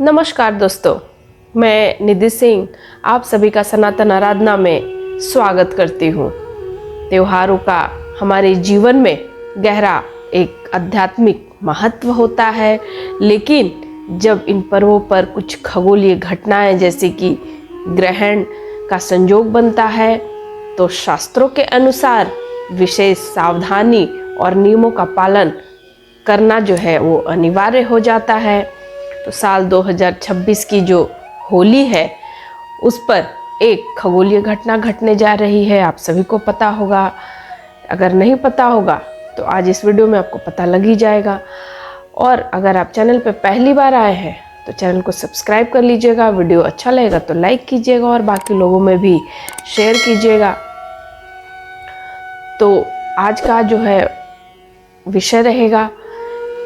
नमस्कार दोस्तों, मैं निधि सिंह आप सभी का सनातन आराधना में स्वागत करती हूँ। त्योहारों का हमारे जीवन में गहरा एक आध्यात्मिक महत्व होता है, लेकिन जब इन पर्वों पर कुछ खगोलीय घटनाएं जैसे कि ग्रहण का संयोग बनता है तो शास्त्रों के अनुसार विशेष सावधानी और नियमों का पालन करना जो है वो अनिवार्य हो जाता है। तो साल 2026 की जो होली है उस पर एक खगोलीय घटना घटने जा रही है। आप सभी को पता होगा, अगर नहीं पता होगा तो आज इस वीडियो में आपको पता लग ही जाएगा। और अगर आप चैनल पर पहली बार आए हैं तो चैनल को सब्सक्राइब कर लीजिएगा। वीडियो अच्छा लगेगा तो लाइक कीजिएगा और बाकी लोगों में भी शेयर कीजिएगा। तो आज का जो है विषय रहेगा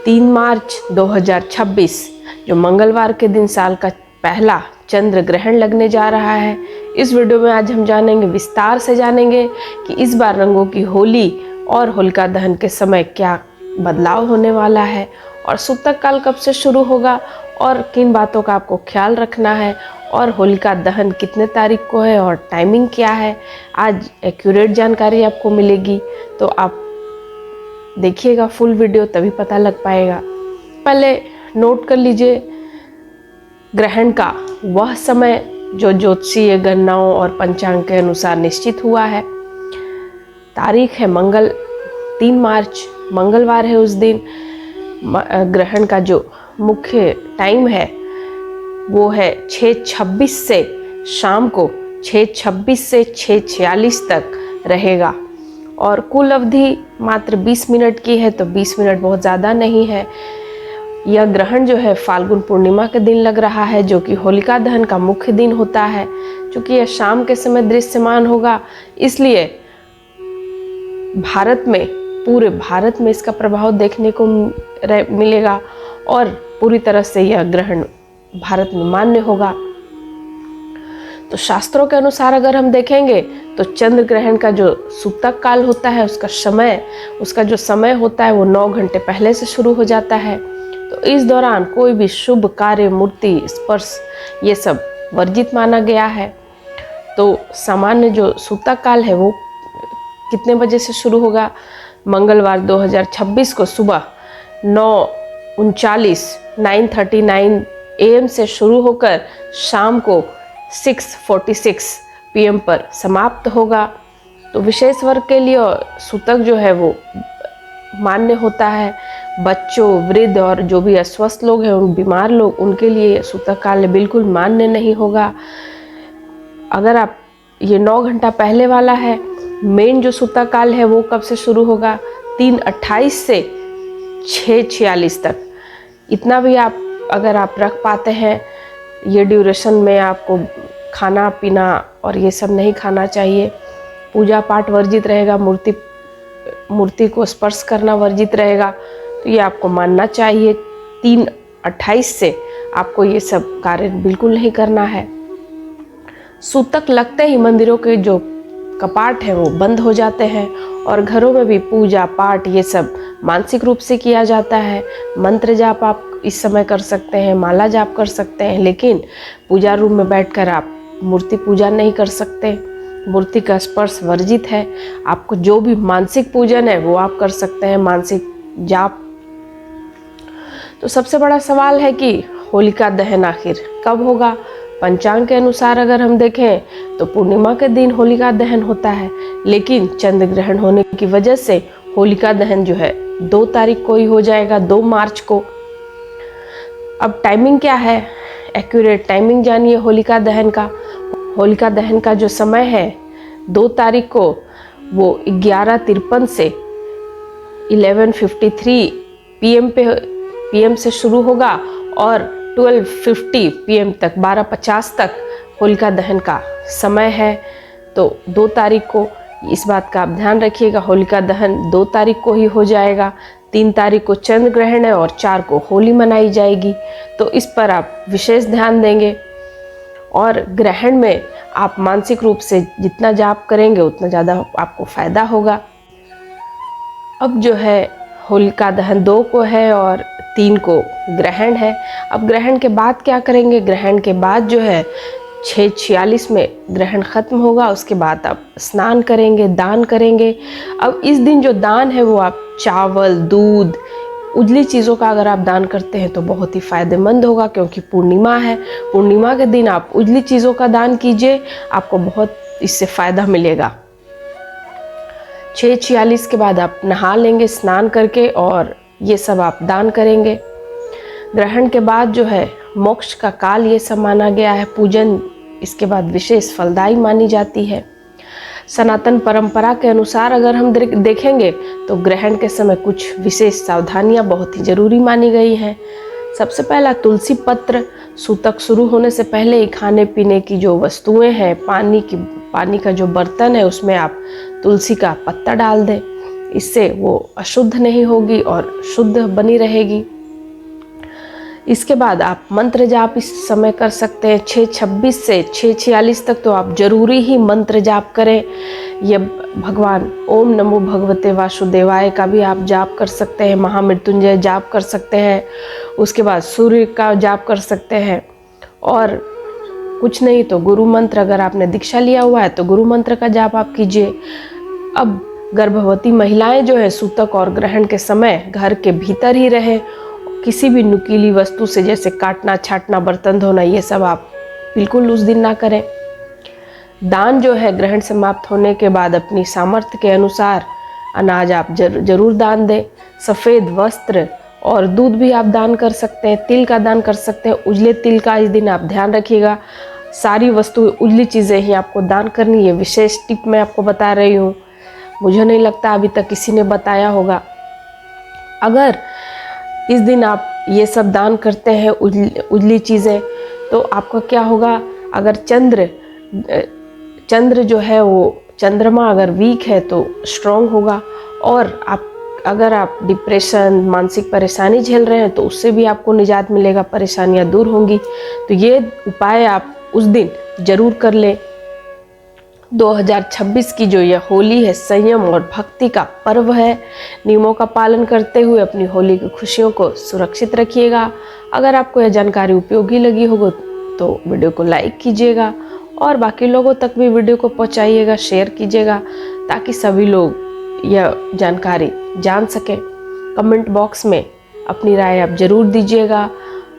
3 मार्च 2026 जो मंगलवार के दिन साल का पहला चंद्र ग्रहण लगने जा रहा है। इस वीडियो में आज हम जानेंगे, विस्तार से जानेंगे कि इस बार रंगों की होली और होलिका दहन के समय क्या बदलाव होने वाला है और सूतक काल कब से शुरू होगा और किन बातों का आपको ख्याल रखना है और होलिका दहन कितने तारीख को है और टाइमिंग क्या है। आज एक्यूरेट जानकारी आपको मिलेगी, तो आप देखिएगा फुल वीडियो, तभी पता लग पाएगा। पहले नोट कर लीजिए ग्रहण का वह समय जो ज्योतिषीय गणनाओं और पंचांग के अनुसार निश्चित हुआ है। तारीख है 3 मार्च, मंगलवार है उस दिन। ग्रहण का जो मुख्य टाइम है वो है 6:26 से शाम को 6:26 से 6:46 तक रहेगा और कुल अवधि मात्र 20 मिनट की है, तो 20 मिनट बहुत ज़्यादा नहीं है। यह ग्रहण जो है फाल्गुन पूर्णिमा के दिन लग रहा है, जो कि होलिका दहन का मुख्य दिन होता है। क्योंकि यह शाम के समय दृश्यमान होगा, इसलिए भारत में, पूरे भारत में इसका प्रभाव देखने को मिलेगा और पूरी तरह से यह ग्रहण भारत में मान्य होगा। तो शास्त्रों के अनुसार अगर हम देखेंगे तो चंद्र ग्रहण का जो सूतक काल होता है उसका जो समय होता है वो 9 घंटे पहले से शुरू हो जाता है। तो इस दौरान कोई भी शुभ कार्य, मूर्ति स्पर्श ये सब वर्जित माना गया है। तो सामान्य जो सूतक काल है वो कितने बजे से शुरू होगा? मंगलवार 2026 को सुबह 9:39 AM से शुरू होकर शाम को 6:46 PM पर समाप्त होगा। तो विशेष वर्ग के लिए सूतक जो है वो मान्य होता है। बच्चों, वृद्ध और जो भी अस्वस्थ लोग हैं, उन बीमार लोग, उनके लिए सूतक काल बिल्कुल मान्य नहीं होगा। अगर आप ये 9 घंटा पहले वाला है, मेन जो सूतक काल है वो कब से शुरू होगा? 3:28 से 6:46 तक। इतना भी अगर आप रख पाते हैं, ये ड्यूरेशन में आपको खाना पीना और ये सब नहीं खाना चाहिए। पूजा पाठ वर्जित रहेगा, मूर्ति को स्पर्श करना वर्जित रहेगा, तो ये आपको मानना चाहिए। 3:28 से आपको ये सब कार्य बिल्कुल नहीं करना है। सूतक लगते ही मंदिरों के जो कपाट हैं वो बंद हो जाते हैं और घरों में भी पूजा पाठ ये सब मानसिक रूप से किया जाता है। मंत्र जाप आप इस समय कर सकते हैं, माला जाप कर सकते हैं, लेकिन पूजा रूम में बैठकर आप मूर्ति पूजा नहीं कर सकते। मूर्ति का स्पर्श वर्जित है। आपको जो भी मानसिक पूजन है वो आप कर सकते हैं, मानसिक जाप। तो सबसे बड़ा सवाल है कि होलिका दहन आखिर कब होगा? पंचांग के अनुसार अगर हम देखें तो पूर्णिमा के दिन होलिका दहन होता है, लेकिन चंद्र ग्रहण होने की वजह से होलिका दहन जो है 2 तारीख को ही हो जाएगा, 2 मार्च को। अब टाइमिंग क्या है? एक्यूरेट टाइमिंग जानिए होलिका दहन का। होलिका दहन का जो समय है 2 तारीख को वो 11:53 से 11:53 PM से शुरू होगा और 12:50 PM तक, 12:50 तक होलिका दहन का समय है। तो 2 तारीख को इस बात का आप ध्यान रखिएगा, होलिका दहन 2 तारीख को ही हो जाएगा। 3 तारीख को चंद्र ग्रहण है और 4 को होली मनाई जाएगी, तो इस पर आप विशेष ध्यान देंगे। और ग्रहण में आप मानसिक रूप से जितना जाप करेंगे उतना ज़्यादा आपको फ़ायदा होगा। अब जो है होलिका दहन 2 को है और 3 को ग्रहण है। अब ग्रहण के बाद क्या करेंगे, ग्रहण के बाद जो है 6:46 में ग्रहण ख़त्म होगा। उसके बाद आप स्नान करेंगे, दान करेंगे। अब इस दिन जो दान है वो आप चावल, दूध, उजली चीज़ों का अगर आप दान करते हैं तो बहुत ही फ़ायदेमंद होगा, क्योंकि पूर्णिमा है। पूर्णिमा के दिन आप उजली चीज़ों का दान कीजिए, आपको बहुत इससे फ़ायदा मिलेगा। 6:46 के बाद आप नहा लेंगे स्नान करके, और ये सब आप दान करेंगे। ग्रहण के बाद जो है मोक्ष का काल ये सब माना गया है। पूजन इसके बाद विशेष फलदायी मानी जाती है। सनातन परंपरा के अनुसार अगर हम देखेंगे तो ग्रहण के समय कुछ विशेष सावधानियां बहुत ही ज़रूरी मानी गई हैं। सबसे पहला, तुलसी पत्र। सूतक शुरू होने से पहले ही खाने पीने की जो वस्तुएं हैं, पानी का जो बर्तन है उसमें आप तुलसी का पत्ता डाल दें। इससे वो अशुद्ध नहीं होगी और शुद्ध बनी रहेगी। इसके बाद आप मंत्र जाप इस समय कर सकते हैं। 6:26 से 6:46 तक तो आप जरूरी ही मंत्र जाप करें। ये भगवान ओम नमो भगवते वासुदेवाय का भी आप जाप कर सकते हैं, महामृत्युंजय जाप कर सकते हैं। उसके बाद सूर्य का जाप कर सकते हैं, और कुछ नहीं तो गुरु मंत्र, अगर आपने दीक्षा लिया हुआ है तो गुरु मंत्र का जाप आप कीजिए। अब गर्भवती महिलाएं जो है सूतक और ग्रहण के समय घर के भीतर ही रहें। किसी भी नुकीली वस्तु से, जैसे काटना, छाटना, बर्तन धोना, ये सब आप बिल्कुल उस दिन ना करें। दान जो है ग्रहण समाप्त होने के बाद अपनी सामर्थ्य के अनुसार अनाज आप जरूर दान दें। सफ़ेद वस्त्र और दूध भी आप दान कर सकते हैं। तिल का दान कर सकते हैं, उजले तिल का इस दिन आप ध्यान रखिएगा। सारी वस्तु उजली चीज़ें ही आपको दान करनी है। विशेष टिप मैं आपको बता रही हूँ, मुझे नहीं लगता अभी तक किसी ने बताया होगा। अगर इस दिन आप ये सब दान करते हैं उजली चीज़ें, तो आपका क्या होगा, अगर चंद्र जो है वो, चंद्रमा अगर वीक है तो स्ट्रॉन्ग होगा, और अगर आप डिप्रेशन, मानसिक परेशानी झेल रहे हैं तो उससे भी आपको निजात मिलेगा, परेशानियां दूर होंगी। तो ये उपाय आप उस दिन जरूर कर लें। 2026 की जो यह होली है, संयम और भक्ति का पर्व है। नियमों का पालन करते हुए अपनी होली की खुशियों को सुरक्षित रखिएगा। अगर आपको यह जानकारी उपयोगी लगी होगी तो वीडियो को लाइक कीजिएगा, और बाकी लोगों तक भी वीडियो को पहुंचाइएगा, शेयर कीजिएगा, ताकि सभी लोग यह जानकारी जान सकें। कमेंट बॉक्स में अपनी राय आप ज़रूर दीजिएगा,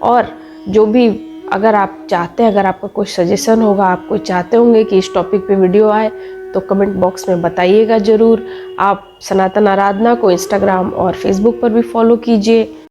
और जो भी अगर आप चाहते हैं, अगर आपका कोई सजेशन होगा, आप कोई चाहते होंगे कि इस टॉपिक पे वीडियो आए, तो कमेंट बॉक्स में बताइएगा ज़रूर। आप सनातन आराधना को इंस्टाग्राम और फेसबुक पर भी फॉलो कीजिए।